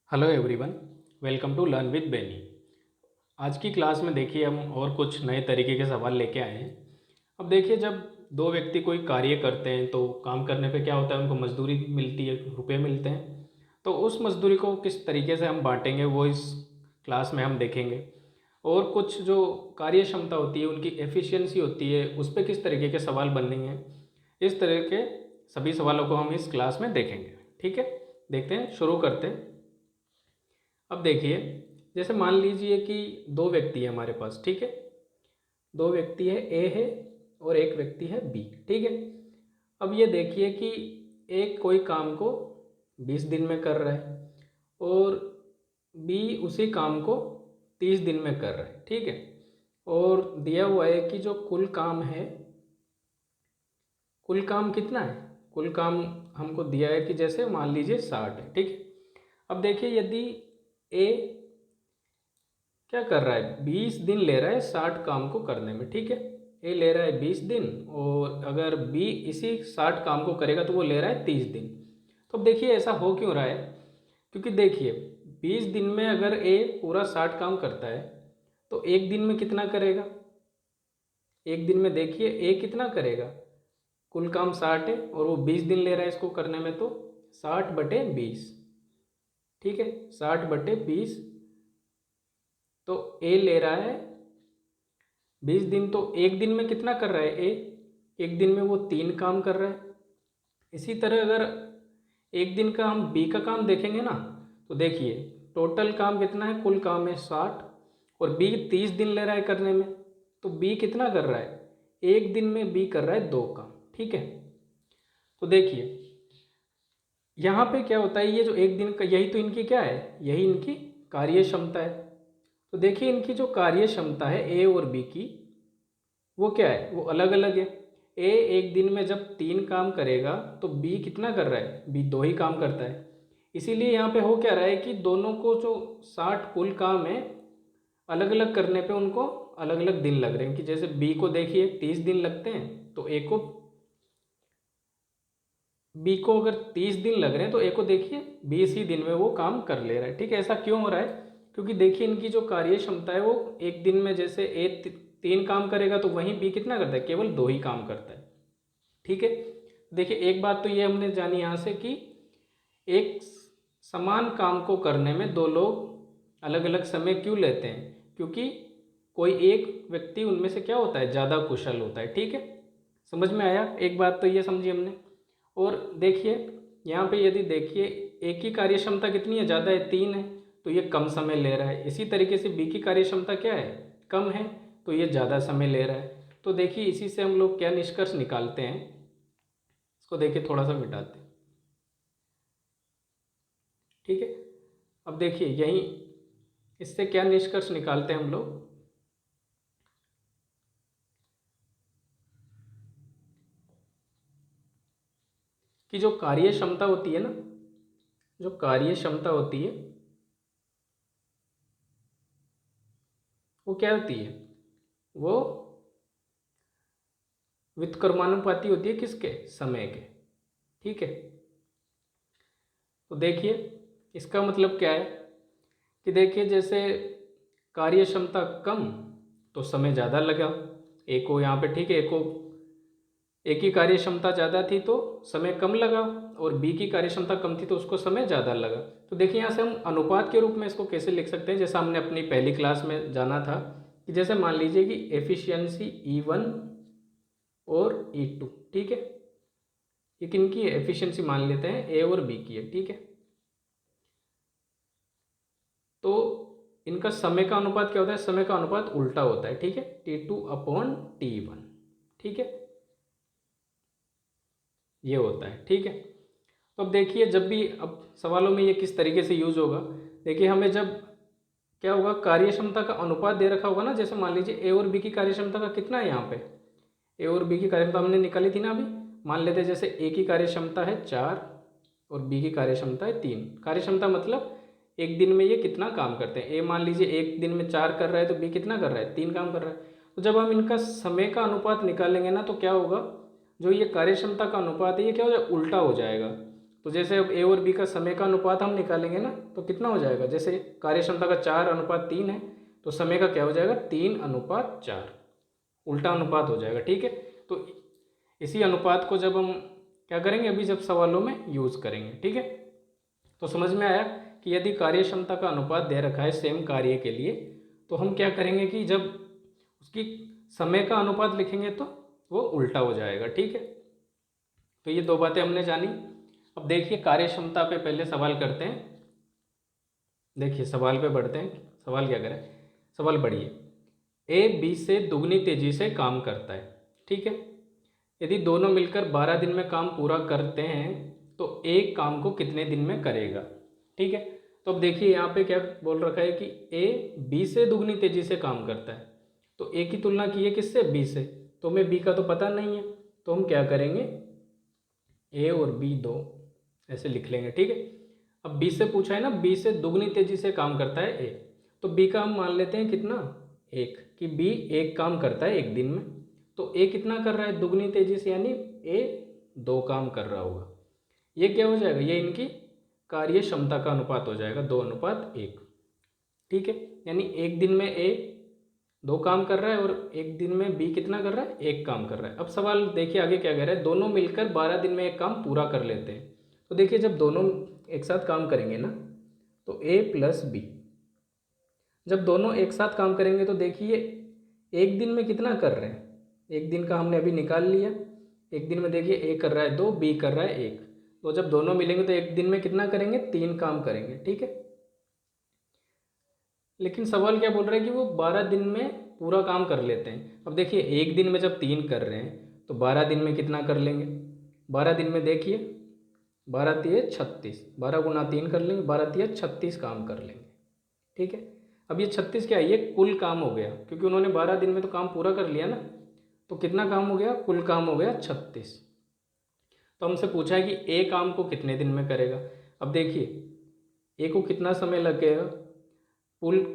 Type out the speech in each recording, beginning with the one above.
Hello everyone, welcome to learn with Benny. आज की class में देखिए हम और कुछ नए तरीके के सवाल लेके आए हैं। अब देखिए, जब दो व्यक्ति कोई कार्य करते हैं तो काम करने पे क्या होता है, उनको मजदूरी मिलती है, रुपए मिलते हैं। तो उस मजदूरी को किस तरीके से हम बांटेंगे वो इस क्लास में हम देखेंगे। और कुछ जो कार्य क्षमता होती है, उनकी एफिशिएंसी होती है, उस पर किस तरीके के सवाल बनेंगे, इस तरह के सभी सवालों को हम इस क्लास में देखेंगे। ठीक है, देखते हैं, शुरू करते हैं। अब देखिए, जैसे मान लीजिए कि दो व्यक्ति है हमारे पास। ठीक है, दो व्यक्ति है, ए है और एक व्यक्ति है बी। ठीक है, अब ये देखिए कि एक कोई काम को 20 दिन में कर रहा है और बी उसी काम को 30 दिन में कर रहा है। ठीक है, और दिया हुआ है कि जो कुल काम है, कुल काम कितना है, कुल काम हमको दिया है कि जैसे मान लीजिए 60 है। ठीक है, अब देखिए यदि ए क्या कर रहा है, 20 दिन ले रहा है 60 काम को करने में। ठीक है, ए ले रहा है 20 दिन और अगर बी इसी 60 काम को करेगा तो वो ले रहा है 30 दिन। तो अब देखिए ऐसा हो क्यों रहा है, क्योंकि देखिए 20 दिन में अगर ए पूरा 60 काम करता है तो एक दिन में कितना करेगा, एक दिन में देखिए ए कितना करेगा, कुल काम 60 है और वो 20 दिन ले रहा है इसको करने में, तो 60/20। ठीक है, 60/20, तो ए ले रहा है 20 दिन, तो एक दिन में कितना कर रहा है ए, एक दिन में वो 3 काम कर रहा है। इसी तरह अगर एक दिन का हम बी का काम देखेंगे ना, तो देखिए टोटल काम कितना है, कुल काम है 60 और बी 30 दिन ले रहा है करने में, तो बी कितना कर रहा है, एक दिन में बी कर रहा है 2 काम। ठीक है, तो देखिए यहाँ पे क्या होता है, ये जो एक दिन का, यही तो इनकी क्या है, यही इनकी कार्य क्षमता है। तो देखिए इनकी जो कार्य क्षमता है ए और बी की, वो क्या है, वो अलग अलग है। ए एक दिन में जब 3 काम करेगा तो बी कितना कर रहा है, बी 2 ही काम करता है। इसीलिए यहाँ पे हो क्या रहा है कि दोनों को जो 60 कुल काम है, अलग अलग करने पे उनको अलग अलग दिन लग रहे हैं। कि जैसे बी को देखिए 30 दिन लगते हैं, तो ए को, बी को अगर 30 दिन लग रहे हैं तो ए को देखिए 20 ही दिन में वो काम कर ले रहा है। ठीक है, ऐसा क्यों हो रहा है, क्योंकि देखिए इनकी जो कार्य क्षमता है, वो एक दिन में जैसे ए 3 काम करेगा तो वहीं बी कितना करता है, केवल 2 ही काम करता है। ठीक है, देखिए एक बात तो ये हमने जानी यहाँ से कि एक समान काम को करने में दो लोग अलग अलग समय क्यों लेते हैं, क्योंकि कोई एक व्यक्ति उनमें से क्या होता है, ज़्यादा कुशल होता है। ठीक है, समझ में आया, एक बात तो ये समझी हमने। और देखिए यहाँ पे यदि देखिए एक की कार्य क्षमता कितनी है, ज़्यादा है, 3 है, तो ये कम समय ले रहा है। इसी तरीके से बी की कार्य क्षमता क्या है, कम है, तो ये ज़्यादा समय ले रहा है। तो देखिए इसी से हम लोग क्या निष्कर्ष निकालते हैं, इसको देखिए थोड़ा सा मिटाते हैं। ठीक है, अब देखिए यही, इससे क्या निष्कर्ष निकालते हैं हम लोग, कि जो कार्य क्षमता होती है ना, जो कार्य क्षमता होती है वो क्या होती है, वो व्युत्क्रमानुपाती होती है, किसके, समय के। ठीक है, तो देखिए इसका मतलब क्या है कि देखिए जैसे कार्य क्षमता कम तो समय ज़्यादा लगा ए को यहाँ पे। ठीक है, ए को, ए की कार्य क्षमता ज़्यादा थी तो समय कम लगा, और बी की कार्य क्षमता कम थी तो उसको समय ज़्यादा लगा। तो देखिए यहाँ से हम अनुपात के रूप में इसको कैसे लिख सकते हैं, जैसा हमने अपनी पहली क्लास में जाना था कि जैसे मान लीजिए कि एफिशिएंसी E1 और E2। ठीक है, ये किनकी है, एफिशिएंसी मान लेते हैं ए और बी की है। ठीक है, तो इनका समय का अनुपात क्या होता है, समय का अनुपात उल्टा होता है। ठीक है, T2/T1। ठीक है, ये होता है। ठीक है, तो अब देखिए जब भी, अब सवालों में ये किस तरीके से यूज होगा, देखिए हमें जब क्या होगा, कार्य क्षमता का अनुपात दे रखा होगा ना, जैसे मान लीजिए ए और बी की कार्य क्षमता का कितना है, यहाँ पे ए और बी की कार्य क्षमता हमने निकाली थी ना अभी। मान लेते हैं जैसे ए की कार्य क्षमता है 4 और बी की कार्य क्षमता है 3। कार्य क्षमता मतलब एक दिन में ये कितना काम करते हैं, ए मान लीजिए एक दिन में 4 कर रहा है तो बी कितना कर रहा है, 3 काम कर रहा है। तो जब हम इनका समय का अनुपात निकालेंगे ना, तो क्या होगा, जो ये कार्य क्षमता का अनुपात है ये क्या हो जाएगा, उल्टा हो जाएगा। तो जैसे अब ए और बी का समय का अनुपात हम निकालेंगे ना, तो कितना हो जाएगा, जैसे कार्यक्षमता का 4:3 है, तो समय का क्या हो जाएगा 3:4, उल्टा अनुपात हो जाएगा। ठीक है, तो इसी अनुपात को जब हम क्या करेंगे, अभी जब सवालों में यूज़ करेंगे। ठीक है, तो समझ में आया कि यदि कार्यक्षमता का अनुपात दे रखा है सेम कार्य के लिए, तो हम क्या करेंगे कि जब उसकी समय का अनुपात लिखेंगे तो वो उल्टा हो जाएगा। ठीक है, तो ये दो बातें हमने जानी। अब देखिए कार्यक्षमता पे पहले सवाल करते हैं। देखिए सवाल पे बढ़ते हैं, सवाल क्या करें, सवाल पढ़िए। ए बी से दुगनी तेजी से काम करता है। ठीक है, यदि दोनों मिलकर 12 दिन में काम पूरा करते हैं तो एक काम को कितने दिन में करेगा। ठीक है, तो अब देखिए यहाँ पे क्या बोल रखा है कि ए बी से दुगनी तेजी से काम करता है, तो ए की तुलना की है किससे, बी से, तो हमें बी का तो पता नहीं है, तो हम क्या करेंगे ए और बी दो ऐसे लिख लेंगे। ठीक है, अब बी से पूछा है ना, बी से दुगनी तेजी से काम करता है ए, तो बी का हम मान लेते हैं कितना, एक, कि बी एक काम करता है एक दिन में, तो ए कितना कर रहा है दुगनी तेजी से, यानी ए 2 काम कर रहा होगा। ये क्या हो जाएगा, ये इनकी कार्य क्षमता का अनुपात हो जाएगा 2:1। ठीक है, यानी एक दिन में ए 2 काम कर रहा है और एक दिन में बी कितना कर रहा है, 1 काम कर रहा है। अब सवाल देखिए आगे क्या कह रहा है, दोनों मिलकर 12 दिन में एक काम पूरा कर लेते हैं। तो देखिए जब दोनों एक साथ काम करेंगे ना, तो ए प्लस बी, जब दोनों एक साथ काम करेंगे तो देखिए एक दिन में कितना कर रहे हैं, एक दिन का हमने अभी निकाल लिया। एक दिन में देखिए ए कर रहा है 2, बी कर रहा है 1, तो जब दोनों मिलेंगे तो एक दिन में कितना करेंगे, 3 काम करेंगे। ठीक है, लेकिन सवाल क्या बोल रहा है कि वो 12 दिन में पूरा काम कर लेते हैं। अब देखिए एक दिन में जब 3 कर रहे हैं तो 12 दिन में कितना कर लेंगे, 12 दिन में देखिए 12 तिये 36, 12 गुना 3 कर लेंगे, 12 तिये 36 काम कर लेंगे। ठीक है, अब ये 36 क्या है, ये कुल काम हो गया, क्योंकि उन्होंने 12 दिन में तो काम पूरा कर लिया ना, तो कितना काम हो गया, कुल काम हो गया 36। तो हमसे पूछा है कि ए काम को कितने दिन में करेगा। अब देखिए ए को कितना समय लगेगा, कुल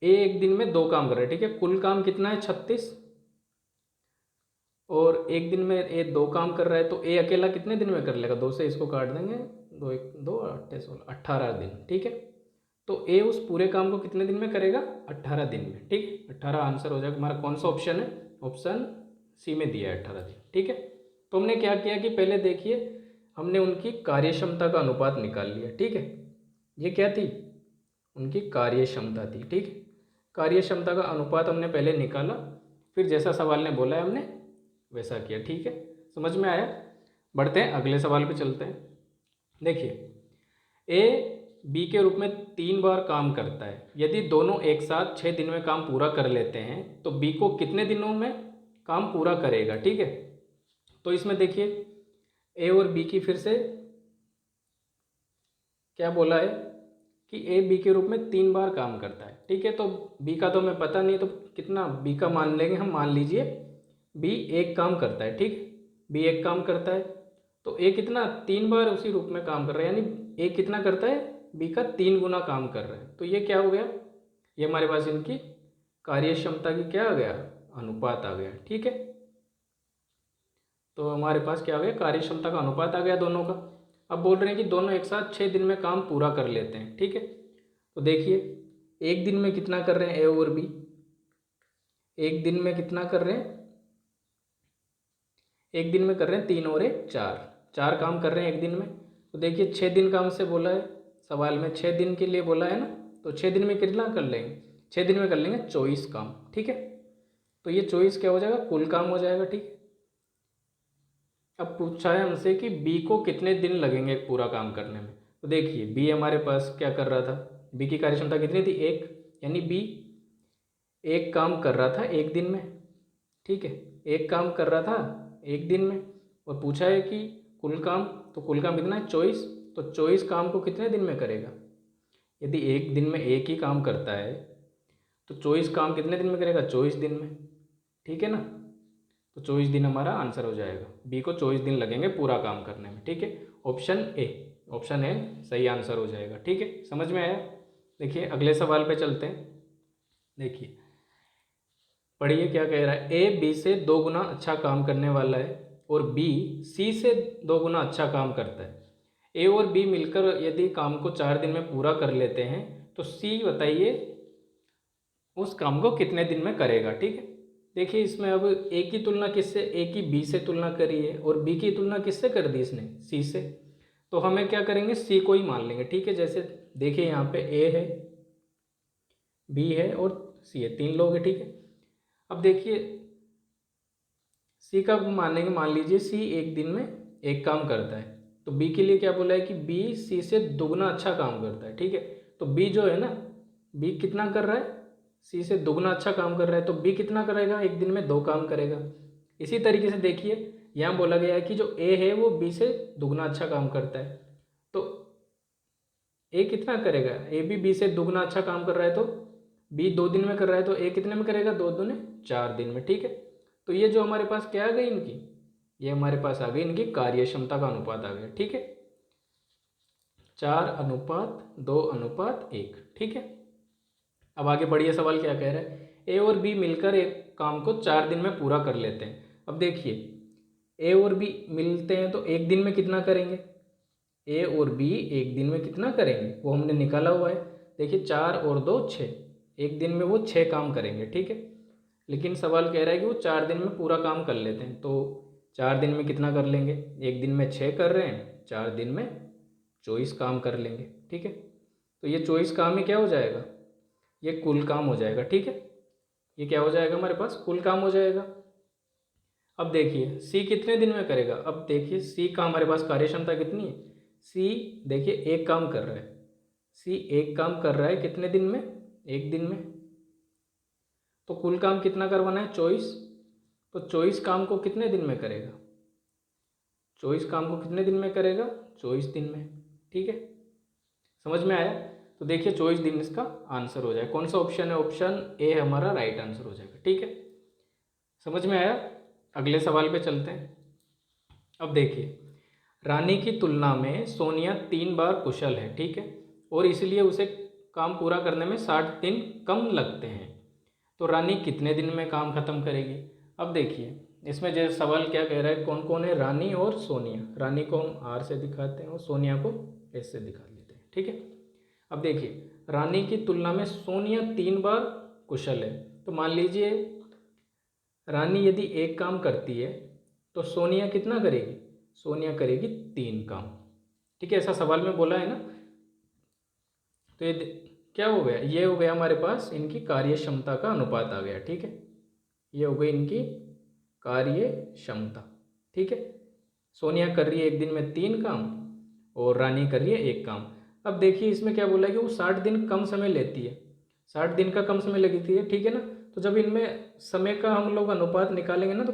ए एक दिन में 2 काम कर रहा है। ठीक है, कुल काम कितना है 36, और एक दिन में ए 2 काम कर रहा है, तो ए अकेला कितने दिन में कर लेगा, 2 से इसको काट देंगे, 2 1 2 8 16 18 दिन। ठीक है, तो ए उस पूरे काम को कितने दिन में करेगा, 18 दिन में। ठीक है, 18 आंसर हो जाएगा हमारा। कौन सा ऑप्शन है, ऑप्शन सी में दिया है 18 दिन। ठीक है, तो हमने क्या किया कि पहले देखिए हमने उनकी कार्यक्षमता का अनुपात निकाल लिया। ठीक है, ये क्या थी, उनकी कार्यक्षमता थी। ठीक है, कार्यक्षमता का अनुपात हमने पहले निकाला, फिर जैसा सवाल ने बोला है हमने वैसा किया। ठीक है, समझ में आया। बढ़ते हैं अगले सवाल पे चलते हैं। देखिए ए बी के रूप में 3 बार काम करता है, यदि दोनों एक साथ 6 दिन में काम पूरा कर लेते हैं तो बी को कितने दिनों में काम पूरा करेगा। ठीक है, तो इसमें देखिए ए और बी की फिर से क्या बोला है कि ए बी के रूप में 3 बार काम करता है। ठीक है, तो बी का तो हमें पता नहीं, तो कितना बी का मान लेंगे हम, मान लीजिए बी 1 काम करता है। ठीक, बी 1 काम करता है, तो ए कितना 3 बार उसी रूप में काम कर रहा है, यानी ए कितना करता है, बी का 3 गुना काम कर रहा है। तो ये क्या हो गया, ये हमारे पास इनकी कार्यक्षमता की क्या आ गया, अनुपात आ गया। ठीक है, तो हमारे पास क्या आ गया, कार्यक्षमता का अनुपात आ गया दोनों का। अब बोल रहे हैं कि दोनों एक साथ 6 दिन में काम पूरा कर लेते हैं। ठीक है, तो देखिए एक दिन में कितना कर रहे हैं ए और बी, एक दिन में कितना कर रहे हैं, एक दिन में कर रहे हैं 3 और 1 4, 4 काम कर रहे हैं एक दिन में। तो देखिए 6 दिन का हमसे बोला है सवाल में, 6 दिन के लिए बोला है ना, तो 6 दिन में कितना कर लेंगे, 6 दिन में कर लेंगे 24 काम। ठीक है, तो ये 24 क्या हो जाएगा, कुल काम हो जाएगा। ठीक है, अब पूछा है हमसे कि बी को कितने दिन लगेंगे पूरा काम करने में। तो देखिए बी हमारे पास क्या कर रहा था, बी की कार्यक्षमता कितनी थी, 1, यानी बी 1 काम कर रहा था एक दिन में। ठीक है, 1 काम कर रहा था एक दिन में, और पूछा है कि कुल काम, तो कुल काम कितना है 24, तो 24 काम को कितने दिन में करेगा। यदि एक दिन में 1 ही काम करता है तो 24 काम कितने दिन में करेगा, 24 दिन में। ठीक है ना, तो 24 दिन हमारा आंसर हो जाएगा, बी को 24 दिन लगेंगे पूरा काम करने में। ठीक है, ऑप्शन ए, ऑप्शन ए सही आंसर हो जाएगा। ठीक है, समझ में आया। देखिए अगले सवाल पे चलते हैं। देखिए पढ़िए क्या कह रहा है, ए बी से 2 गुना अच्छा काम करने वाला है और बी सी से 2 गुना अच्छा काम करता है, ए और बी मिलकर यदि काम को 4 दिन में पूरा कर लेते हैं तो सी बताइए उस काम को कितने दिन में करेगा। ठीक है, देखिए इसमें अब ए की तुलना किससे, ए की बी से तुलना करी है और बी की तुलना किससे कर दी इसने, सी से। तो हमें क्या करेंगे, सी को ही मान लेंगे। ठीक है, जैसे देखिए यहाँ पे ए है, बी है और सी है, 3 लोग हैं। ठीक है, अब देखिए सी का मानेंगे, मान लीजिए सी एक दिन में एक काम करता है, तो बी के लिए क्या बोला है कि बी सी से दुगना अच्छा काम करता है। ठीक है, तो बी जो है ना, बी कितना कर रहा है, सी से दुगना अच्छा काम कर रहा है, तो बी कितना करेगा, एक दिन में 2 काम करेगा। इसी तरीके से देखिए यहाँ बोला गया है कि जो ए है वो बी से दुगना अच्छा काम करता है, तो ए कितना करेगा, ए भी बी से दुगना अच्छा काम कर रहा है, तो बी 2 दिन में कर रहा है, तो ए कितने में करेगा, 2 दूने 4 दिन में। ठीक है, तो ये जो हमारे पास क्या आ गई इनकी, ये हमारे पास आ गई इनकी कार्य क्षमता का अनुपात आ गया। ठीक है, 4:2:1। ठीक है, अब आगे बढ़िए, सवाल क्या कह रहा है, ए और बी मिलकर एक काम को 4 दिन में पूरा कर लेते हैं। अब देखिए ए और बी मिलते हैं तो एक दिन में कितना करेंगे, ए और बी एक दिन में कितना करेंगे वो हमने निकाला हुआ है। देखिए 4 और 2 6, एक दिन में वो 6 काम करेंगे। ठीक है, लेकिन सवाल कह रहा है कि वो 4 दिन में पूरा काम कर लेते हैं, तो 4 दिन में कितना कर लेंगे, एक दिन में 6 कर रहे हैं, 4 दिन में 24 काम कर लेंगे। ठीक है, तो ये 24 काम ही क्या हो जाएगा, ये कुल काम हो जाएगा। ठीक है, ये क्या हो जाएगा, हमारे पास कुल काम हो जाएगा। अब देखिए सी कितने दिन में करेगा, अब देखिए सी का हमारे पास कार्य क्षमता कितनी है, सी देखिए एक काम कर रहा है, सी एक काम कर रहा है कितने दिन में, एक दिन में, तो कुल काम कितना करवाना है, 24, तो 24 काम को कितने दिन में करेगा, 24 काम को कितने दिन में करेगा, 24 दिन में। ठीक है, समझ में आया, तो देखिए 24 दिन इसका आंसर हो जाएगा। कौन सा ऑप्शन है, ऑप्शन ए हमारा राइट आंसर हो जाएगा। ठीक है, समझ में आया, अगले सवाल पे चलते हैं। अब देखिए रानी की तुलना में सोनिया 3 बार कुशल है। ठीक है, और इसलिए उसे काम पूरा करने में 60 दिन कम लगते हैं, तो रानी कितने दिन में काम खत्म करेगी। अब देखिए इसमें जो सवाल क्या कह रहा है, कौन कौन है, रानी और सोनिया। रानी को हम आर से दिखाते हैं और सोनिया को एस से दिखा लेते हैं। ठीक है, अब देखिए रानी की तुलना में सोनिया 3 बार कुशल है, तो मान लीजिए रानी यदि एक काम करती है तो सोनिया कितना करेगी, सोनिया करेगी 3 काम। ठीक है, ऐसा सवाल में बोला है ना, तो ये क्या हो गया, ये हो गया हमारे पास इनकी कार्य क्षमता का अनुपात आ गया। ठीक है, ये हो गई इनकी कार्य क्षमता। ठीक है, सोनिया कर रही है एक दिन में 3 काम और रानी कर रही है 1 काम। अब देखिए इसमें क्या बोला है कि वो 60 दिन कम समय लेती है, 60 दिन का कम समय लगती है। ठीक है ना, तो जब इनमें समय का हम लोग अनुपात निकालेंगे ना, तो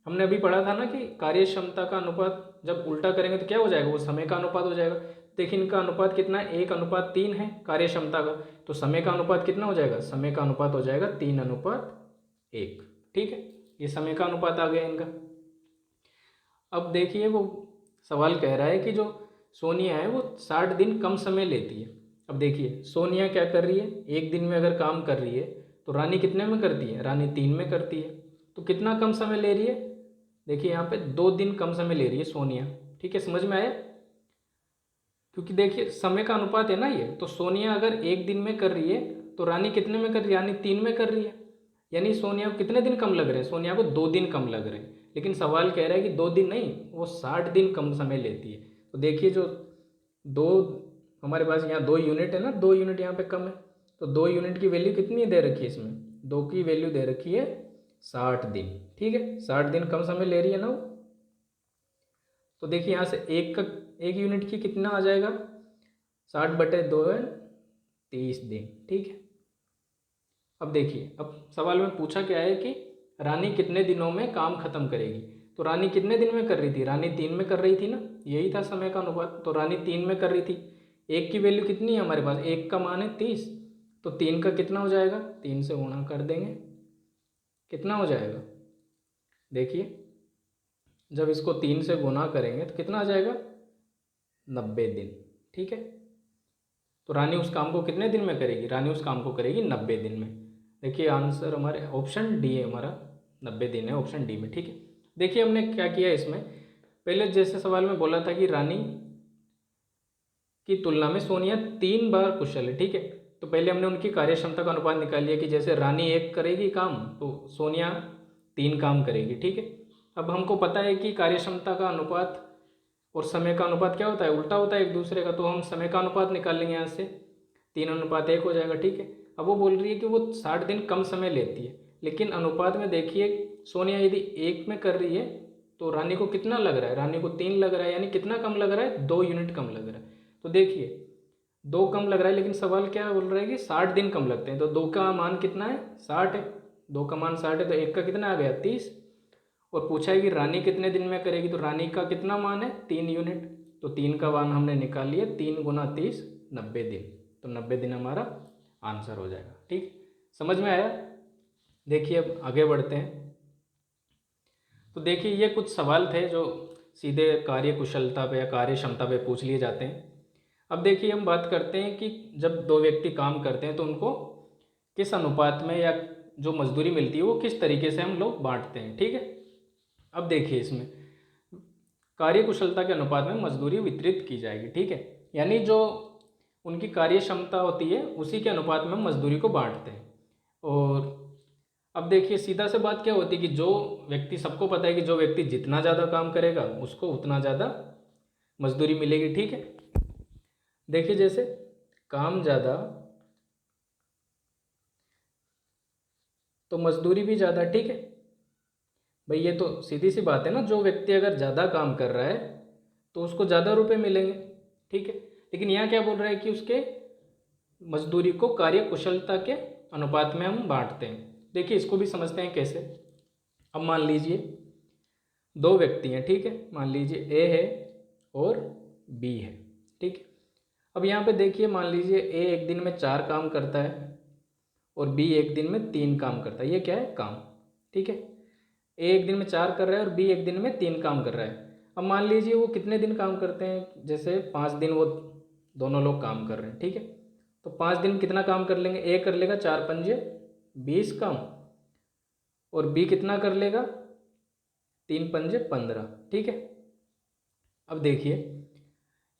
हमने अभी पढ़ा था ना कि कार्य क्षमता का अनुपात जब उल्टा करेंगे तो क्या हो जाएगा, वो समय का अनुपात हो जाएगा। देखिए इनका अनुपात कितना है, 1:3 है कार्य क्षमता का, तो समय का अनुपात कितना हो जाएगा, समय का अनुपात हो जाएगा 3:1। ठीक है, ये समय का अनुपात आ गया इनका। अब देखिए वो सवाल कह रहा है कि जो सोनिया है वो 60 दिन कम समय लेती है। अब देखिए सोनिया क्या कर रही है, एक दिन में अगर काम कर रही है तो रानी कितने में करती है, रानी 3 में करती है, तो कितना कम समय ले रही है, देखिए यहाँ पे 2 दिन कम समय ले रही है सोनिया। ठीक है, समझ में आया, क्योंकि देखिए समय का अनुपात है ना ये, तो सोनिया अगर एक दिन में कर रही है तो रानी कितने में कर रही है, रानी 3 में कर रही है, यानी सोनिया को कितने दिन कम लग रहे हैं, सोनिया को 2 दिन कम लग रहे हैं। लेकिन सवाल कह रहा है कि 2 दिन नहीं, वो 60 दिन कम समय लेती है। तो देखिए जो 2 हमारे पास यहाँ 2 यूनिट है ना, 2 यूनिट यहाँ पे कम है, तो 2 यूनिट की वैल्यू कितनी दे रखी है इसमें, 2 की वैल्यू दे रखी है 60 दिन। ठीक है, 60 दिन कम समय ले रही है ना वो, तो देखिए यहाँ से एक यूनिट की कितना आ जाएगा, 60/2 है 30 दिन। ठीक है, अब देखिए अब सवाल में पूछा क्या है कि रानी कितने दिनों में काम खत्म करेगी, तो रानी कितने दिन में कर रही थी, रानी 3 में कर रही थी ना, यही था समय का अनुपात, तो रानी 3 में कर रही थी। एक की वैल्यू कितनी है हमारे पास, एक का मान है 30, तो 3 का कितना हो जाएगा, 3 से गुणा कर देंगे, कितना हो जाएगा, देखिए जब इसको 3 से गुणा करेंगे तो कितना आ जाएगा, 90 दिन। ठीक है, तो रानी उस काम को कितने दिन में करेगी, रानी उस काम को करेगी 90 दिन में। देखिए आंसर हमारे ऑप्शन डी है, हमारा 90 दिन है ऑप्शन डी में। ठीक है, देखिए हमने क्या किया इसमें, पहले जैसे सवाल में बोला था कि रानी की तुलना में सोनिया 3 बार कुशल है, ठीक है। तो पहले हमने उनकी कार्यक्षमता का अनुपात निकाल लिया कि जैसे रानी 1 करेगी काम तो सोनिया 3 काम करेगी, ठीक है। अब हमको पता है कि कार्यक्षमता का अनुपात और समय का अनुपात क्या होता है, उल्टा होता है एक दूसरे का, तो हम समय का अनुपात निकाल लेंगे यहाँ से, 3:1 हो जाएगा, ठीक है। अब वो बोल रही है कि वो 60 दिन कम समय लेती है, लेकिन अनुपात में देखिए सोनिया यदि 1 में कर रही है तो रानी को कितना लग रहा है, रानी को 3 लग रहा है, यानी कितना कम लग रहा है, 2 यूनिट कम लग रहा है। तो देखिए 2 कम लग रहा है, लेकिन सवाल क्या बोल रहा है कि 60 दिन कम लगते हैं, तो 2 का मान कितना है, 60 है, 2 का मान 60 है, तो 1 का कितना आ गया, 30। और पूछा है कि रानी कितने दिन में करेगी, तो रानी का कितना मान है, 3 यूनिट, तो 3 का मान हमने निकाल लिया, 3 गुना 30 90 दिन, तो 90 दिन हमारा आंसर हो जाएगा, ठीक। समझ में आया। देखिए अब आगे बढ़ते हैं। तो देखिए ये कुछ सवाल थे जो सीधे कार्य कुशलता पे या कार्य क्षमता पे पूछ लिए जाते हैं। अब देखिए हम बात करते हैं कि जब 2 व्यक्ति काम करते हैं तो उनको किस अनुपात में या जो मजदूरी मिलती है वो किस तरीके से हम लोग बांटते हैं, ठीक है। अब देखिए इसमें कार्य कुशलता के अनुपात में मजदूरी वितरित की जाएगी, ठीक है, यानी जो उनकी कार्य क्षमता होती है उसी के अनुपात में हम मजदूरी को बांटते हैं। और अब देखिए सीधा से बात क्या होती है कि जो व्यक्ति, सबको पता है कि जो व्यक्ति जितना ज़्यादा काम करेगा उसको उतना ज़्यादा मजदूरी मिलेगी, ठीक है। देखिए जैसे काम ज़्यादा तो मजदूरी भी ज़्यादा, ठीक है भाई, ये तो सीधी सी बात है ना, जो व्यक्ति अगर ज़्यादा काम कर रहा है तो उसको ज़्यादा रुपए मिलेंगे, ठीक है। लेकिन यहाँ क्या बोल रहा है कि उसके मजदूरी को कार्य कुशलता के अनुपात में हम बांटते हैं। देखिए इसको भी समझते हैं कैसे। अब मान लीजिए 2 व्यक्ति हैं, ठीक है, मान लीजिए ए है और बी है, ठीक है। अब यहाँ पे देखिए मान लीजिए ए एक दिन में 4 काम करता है और बी एक दिन में 3 काम करता है, ये क्या है, काम, ठीक है। ए एक दिन में 4 कर रहा है और बी एक दिन में 3 काम कर रहा है। अब मान लीजिए वो कितने दिन काम करते हैं, जैसे 5 दिन वो दोनों लोग काम कर रहे हैं, ठीक है। तो 5 दिन कितना काम कर लेंगे, ए कर लेगा 4 पंजे 20 काम और बी कितना कर लेगा, 3 पंजे 15, ठीक है। अब देखिए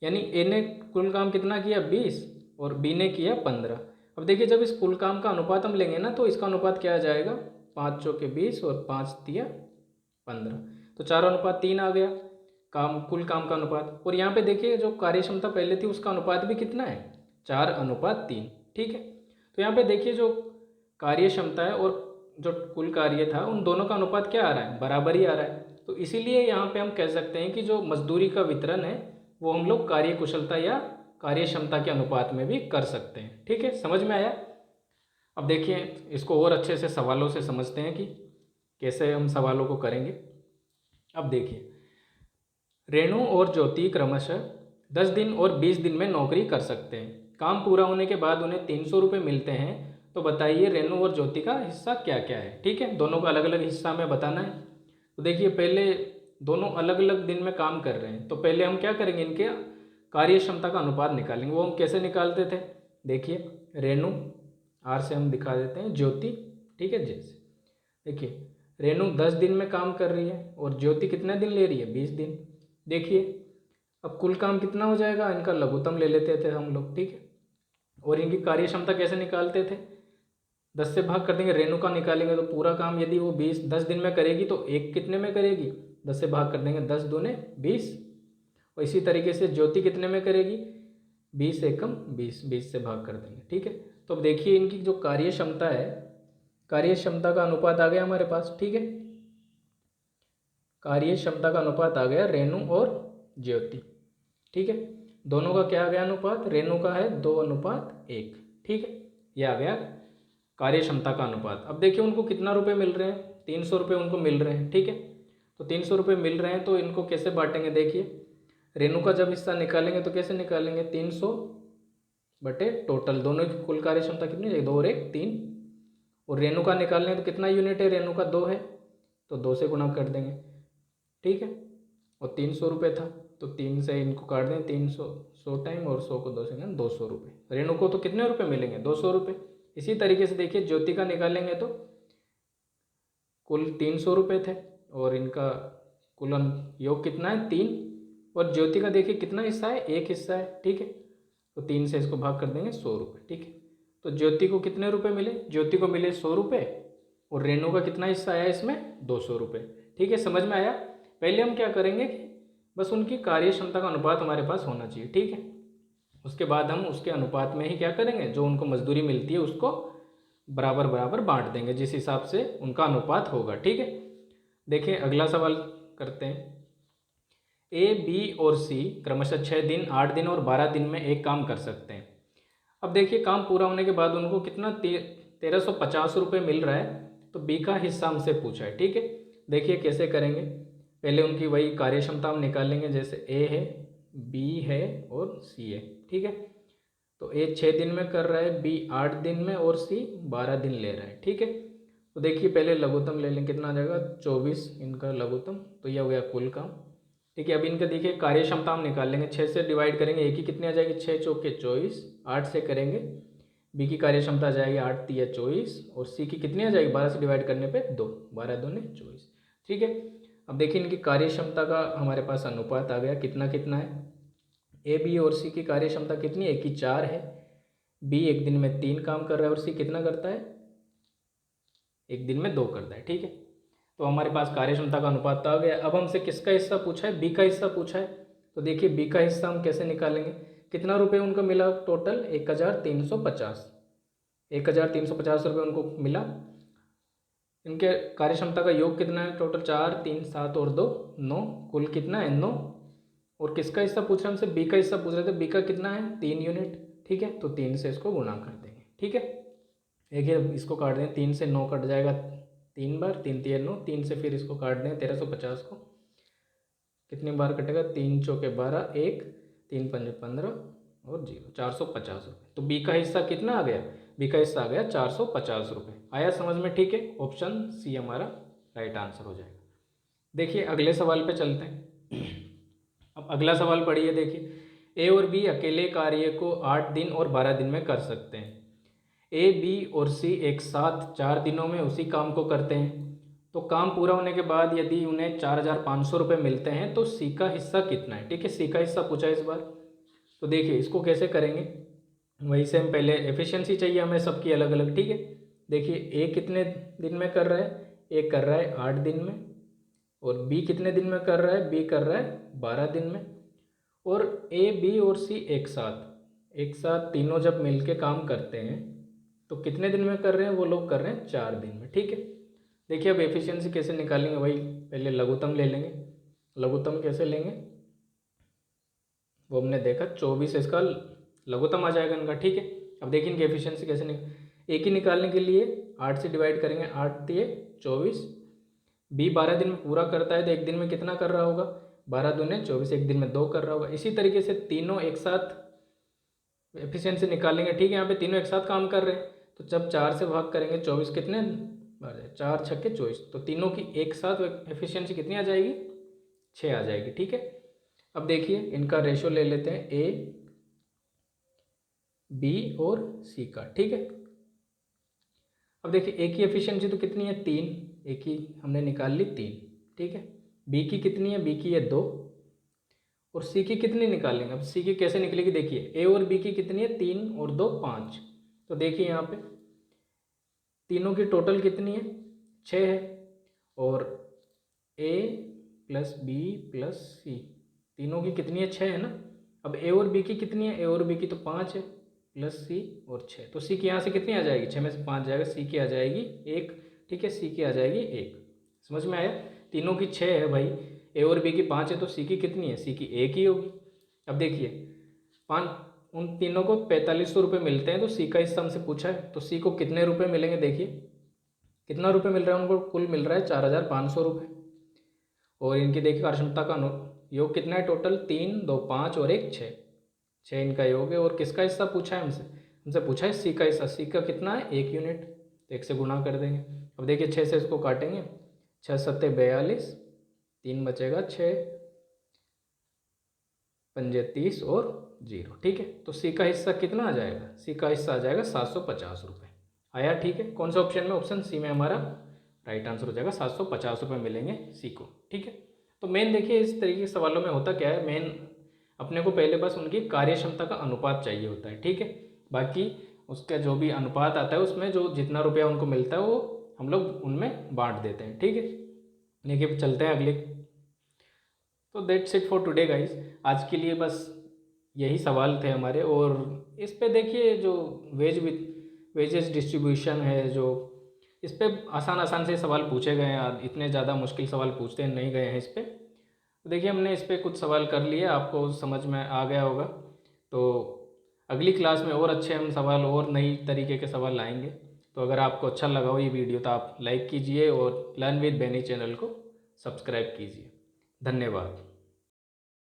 यानी ए ने कुल काम कितना किया, 20 और बी ने किया 15। अब देखिए जब इस कुल काम का अनुपात हम लेंगे ना तो इसका अनुपात क्या आ जाएगा, 5 चौके 20 और 5 तिया 15, तो 4:3 आ गया काम, कुल काम का अनुपात। और यहाँ पे देखिए जो कार्य क्षमता पहले थी उसका अनुपात भी कितना है, 4:3, ठीक है। तो यहाँ पे देखिए जो कार्य क्षमता है और जो कुल कार्य था उन दोनों का अनुपात क्या आ रहा है, बराबर ही आ रहा है। तो इसीलिए यहाँ पे हम कह सकते हैं कि जो मजदूरी का वितरण है वो हम लोग कार्य कुशलता या कार्य क्षमता के अनुपात में भी कर सकते हैं, ठीक है। समझ में आया। अब देखिए इसको और अच्छे से सवालों से समझते हैं कि कैसे हम सवालों को करेंगे। अब देखिए रेणु और ज्योति क्रमशः 10 दिन और 20 दिन में नौकरी कर सकते हैं, काम पूरा होने के बाद उन्हें 300 रुपये मिलते हैं, तो बताइए रेणु और ज्योति का हिस्सा क्या क्या है, ठीक है। दोनों का अलग अलग हिस्सा हमें बताना है। तो देखिए पहले दोनों अलग अलग दिन में काम कर रहे हैं, तो पहले हम क्या करेंगे, इनके कार्य क्षमता का अनुपात निकालेंगे। वो हम कैसे निकालते थे, देखिए रेणु आर से हम दिखा देते हैं, ज्योति, ठीक है, जैसे देखिए रेणु 10 दिन में काम कर रही है और ज्योति कितने दिन ले रही है, 20 दिन। देखिए अब कुल काम कितना हो जाएगा, इनका लघुत्तम ले लेते थे हम लोग, ठीक है। और इनकी कार्य क्षमता कैसे निकालते थे, 10 से भाग कर देंगे, रेणु का निकालेंगे तो पूरा काम यदि वो 10 दिन में करेगी तो एक कितने में करेगी, 10 से भाग कर देंगे, 10 दूने 20। और इसी तरीके से ज्योति कितने में करेगी, 20 एकम 20, 20 से भाग कर देंगे, ठीक है। तो अब देखिए इनकी जो कार्य क्षमता है, कार्य क्षमता का अनुपात आ गया हमारे पास, ठीक है। कार्य क्षमता का अनुपात आ गया रेणु और ज्योति, ठीक है। दोनों का क्या आ गया अनुपात, रेणु का है 2:1, ठीक है, ये आ गया कार्य क्षमता का अनुपात। अब देखिए उनको कितना रुपए मिल रहे हैं, 300 रुपये उनको मिल रहे हैं, ठीक है। तो 300 रुपये मिल रहे हैं तो इनको कैसे बांटेंगे, देखिए रेणु का जब हिस्सा निकालेंगे तो कैसे निकालेंगे, 300 बटे टोटल, दोनों की कुल कार्य क्षमता कितनी है, 2 और 1 3। और रेणु का निकालने तो कितना यूनिट है, रेणु का 2 है तो 2 से गुणा कर देंगे, ठीक है। और 300 रुपये था तो 3 से इनको काट दें, 300 100 टाइम और 100 को 2 से 200 रुपये। रेणु को तो कितने रुपये मिलेंगे, 200 रुपये। इसी तरीके से देखिए ज्योति का निकालेंगे तो कुल 300 रुपये थे और इनका कुल योग कितना है, 3। और ज्योति का देखिए कितना हिस्सा है, 1 हिस्सा है, ठीक है। तो 3 से इसको भाग कर देंगे 100 रुपये, ठीक है। तो ज्योति को कितने रुपए मिले, ज्योति को मिले 100 रुपये और रेणु का कितना हिस्सा आया इसमें 200 रुपये, ठीक है। समझ में आया। पहले हम क्या करेंगे कि बस उनकी कार्य क्षमता का अनुपात हमारे पास होना चाहिए, ठीक है। उसके बाद हम उसके अनुपात में ही क्या करेंगे, जो उनको मजदूरी मिलती है उसको बराबर बराबर बांट देंगे जिस हिसाब से उनका अनुपात होगा, ठीक है। देखिए अगला सवाल करते हैं। ए, बी और सी क्रमशः 6 दिन, 8 दिन और 12 दिन में एक काम कर सकते हैं। अब देखिए काम पूरा होने के बाद उनको कितना 1350 रुपये मिल रहा है, तो बी का हिस्सा हमसे पूछा है, ठीक है। देखिए कैसे करेंगे, पहले उनकी वही कार्य क्षमता हम निकालेंगे, जैसे ए है, बी है और सी है, ठीक है। तो ए 6 दिन में कर रहा है, बी 8 दिन में और सी 12 दिन ले रहा है, ठीक है। तो देखिए पहले लघुत्तम ले लें, कितना आ जाएगा 24 इनका लघुत्तम, तो यह हो गया कुल काम, ठीक है। अब इनका देखिए कार्य क्षमता हम निकाल लेंगे, 6 से डिवाइड करेंगे, ए की कितनी आ जाएगी 6 चौके 24, 8 से करेंगे बी की कार्य क्षमता आ जाएगी 8 तिया 24 और सी की कितनी आ जाएगी 12 से डिवाइड करने पे 2, 12 दूने 24, ठीक है। अब देखिए इनकी कार्य क्षमता का हमारे पास अनुपात आ गया, कितना कितना है, ए, बी और सी की कार्य क्षमता कितनी है, 1 की 4 है। बी एक दिन में 3 काम कर रहा है और सी कितना करता है, एक दिन में 2 करता है, ठीक है। तो हमारे पास कार्य क्षमता का अनुपात आ गया। अब हमसे किसका हिस्सा पूछा है, बी का हिस्सा पूछा है। तो देखिए बी का हिस्सा हम कैसे निकालेंगे, कितना रुपये उनको मिला टोटल 1350, 1350 रुपये उनको मिला। इनके कार्य क्षमता का योग कितना है टोटल, 4 3 7 और 2 9, कुल कितना है 9। और किसका हिस्सा पूछ रहे हैं हमसे, बी का हिस्सा पूछ रहे थे, बी का कितना है 3 यूनिट, ठीक है। तो 3 से इसको गुणा कर देंगे, ठीक है। देखिए इसको काट दें, 3 से 9 कट जाएगा 3 बार, 3 तिया 9, 3 से फिर इसको काट दें 1350 को, कितनी बार कटेगा 3 चौके 12, 1 3 पंजे 15 और 0, 450 रुपये। तो बी का हिस्सा कितना आ गया, बी का हिस्सा आ गया 450 रुपये। आया समझ में, ठीक है। ऑप्शन सी हमारा राइट आंसर हो जाएगा। देखिए अगले सवाल पे चलते हैं। अब अगला सवाल पढ़िए, देखिए ए और बी अकेले कार्य को 8 दिन और 12 दिन में कर सकते हैं। ए, बी और सी एक साथ 4 दिनों में उसी काम को करते हैं। तो काम पूरा होने के बाद यदि उन्हें 4500 रुपये मिलते हैं तो सी का हिस्सा कितना है, ठीक है। सी का हिस्सा पूछा इस बार। तो देखिए इसको कैसे करेंगे, वही से हम पहले एफिशिएंसी चाहिए हमें सबकी अलग अलग, ठीक है। देखिए ए कितने दिन में कर रहा है, ए कर रहा है 8 दिन में, और बी कितने दिन में कर रहा है, बी कर रहा है 12 दिन में। और ए, बी और सी एक साथ तीनों जब मिल के काम करते हैं तो कितने दिन में कर रहे हैं, वो लोग कर रहे हैं 4 दिन में, ठीक है। देखिए अब एफिशिएंसी कैसे निकालेंगे, वही पहले लघुत्तम ले लेंगे। लघुत्तम कैसे लेंगे वो हमने देखा, 24 इसका लघुत्तम आ जाएगा इनका, ठीक है। अब देखिए इनकी एफिशिएंसी कैसे एक ही निकालने के लिए 8 से डिवाइड करेंगे, 8 तिये 24, बी 12 दिन में पूरा करता है तो एक दिन में कितना कर रहा होगा, 12 दूने 24, एक दिन में 2 कर रहा होगा। इसी तरीके से तीनों एक साथ एफिशिएंसी निकालेंगे, ठीक है। यहाँ पे तीनों एक साथ काम कर रहे हैं तो जब 4 से भाग करेंगे 24 कितने बार है, 4 छक्के 24, तो तीनों की एक साथ एफिशिएंसी कितनी आ जाएगी 6 आ जाएगी, ठीक है। अब देखिए इनका रेशो ले लेते हैं ए, बी और सी का, ठीक है। अब देखिए ए की एफिशिएंसी तो कितनी है 3, ए की हमने निकाल ली 3, ठीक है। बी की कितनी है, बी की है 2, और सी की कितनी निकालेंगे। अब सी की कैसे निकलेगी, देखिए ए और बी की कितनी है 3 और 2 5, तो देखिए यहाँ पे तीनों की टोटल कितनी है 6 है, और ए प्लस बी प्लस सी तीनों की कितनी है 6 है ना। अब ए और बी की कितनी है, ए और बी की तो 5 है, प्लस सी और 6, तो सी की यहाँ से कितनी आ जाएगी, 6 में से 5 जाएगा, सी की आ जाएगी 1, ठीक है। सी की आ जाएगी 1, समझ में आया। तीनों की 6 है भाई, ए और बी की 5 है, तो सी की कितनी है, सी की 1 ही होगी। अब देखिए 5 उन तीनों को 4500 रुपये मिलते हैं, तो सी का हिस्सा हमसे पूछा है, तो सी को कितने रुपये मिलेंगे, देखिए कितना रुपये मिल रहा है उनको, कुल मिल रहा है 4500 रुपये। और इनकी देखिए कार्यक्षमता का योग कितना है टोटल, 3 2 5 और 1 6, 6 इनका योग है। और किसका हिस्सा पूछा है हमसे, हमसे पूछा है सी का हिस्सा, सी का कितना है 1 यूनिट, तो 1 से गुणा कर देंगे। अब देखिए 6 से इसको काटेंगे, 6 सत्ते 42, 3 बचेगा 6 पंजे 30 और 0, ठीक है। तो सी का हिस्सा कितना आ जाएगा, सी का हिस्सा आ जाएगा 750 रुपये। आया, ठीक है। कौन सा ऑप्शन में, ऑप्शन सी में हमारा राइट आंसर हो जाएगा, 750 रुपये मिलेंगे सी को, ठीक है। तो मेन देखिए इस तरीके के सवालों में होता क्या है, मेन अपने को पहले बस उनकी कार्य क्षमता का अनुपात चाहिए होता है, ठीक है। बाकी उसका जो भी अनुपात आता है उसमें जो जितना रुपया उनको मिलता है वो हम लोग उनमें बांट देते हैं, ठीक है। देखिए चलते हैं अगले। तो that's it for today guys. आज के लिए बस यही सवाल थे हमारे। और इस पे देखिए जो वेजेस डिस्ट्रीब्यूशन है, जो इस पे आसान आसान से सवाल पूछे गए हैं, इतने ज़्यादा मुश्किल सवाल पूछते नहीं गए हैं इस पे। तो देखिए हमने इस पे कुछ सवाल कर लिए, आपको समझ में आ गया होगा। तो अगली क्लास में और अच्छे हम सवाल और नई तरीके के सवाल लाएंगे। तो अगर आपको अच्छा लगा हो ये वीडियो तो आप लाइक कीजिए और लर्न विद बेनी चैनल को सब्सक्राइब कीजिए। धन्यवाद।